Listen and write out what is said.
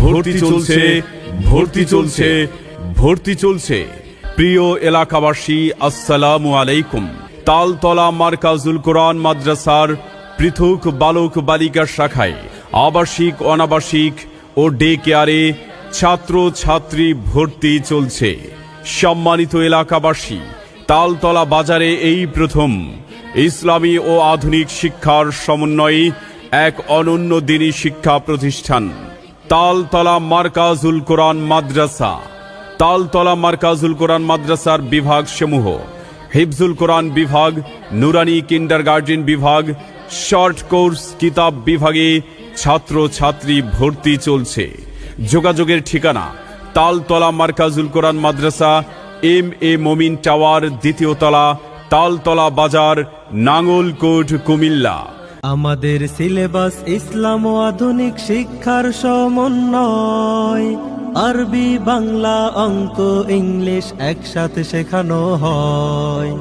ভর্তি চলছে, ভর্তি চলছে, ভর্তি চলছে। প্রিয় এলাকাবাসী, আসসালামু আলাইকুম। তালতলা মারকাজুল কোরআন মাদ্রাসার পৃথক বালক বালিকা শাখায় আবাসিক, অনাবাসিক ও ডে কেয়ারে ছাত্র ছাত্রী ভর্তি চলছে। সম্মানিত এলাকাবাসী, তালতলা বাজারে এই প্রথম ইসলামী ও আধুনিক শিক্ষার সমন্বয়ে এক অনন্য দিনী শিক্ষা প্রতিষ্ঠান তালতলা মারকাজুল কোরআন মাদ্রাসা। তালতলা মারকাজুল কোরআন মাদ্রাসার বিভাগ সমূহ: হিফজুল কোরআন বিভাগ, নুরানি কিন্ডারগার্টেন বিভাগ, শর্ট কোর্স কিতাব বিভাগে ছাত্র ছাত্রী ভর্তি চলছে। যোগাযোগের ঠিকানা: তালতলা মারকাজুল কোরআন মাদ্রাসা, MA মমিন টাওয়ার, দ্বিতীয় তলা, তালতলা বাজার, নাঙ্গলকোট, কুমিল্লা। আমাদের সিলেবাস ইসলাম ও আধুনিক শিক্ষার সমন্বয়। আরবি, বাংলা, অঙ্ক, ইংলিশ একসাথে শেখানো হয়।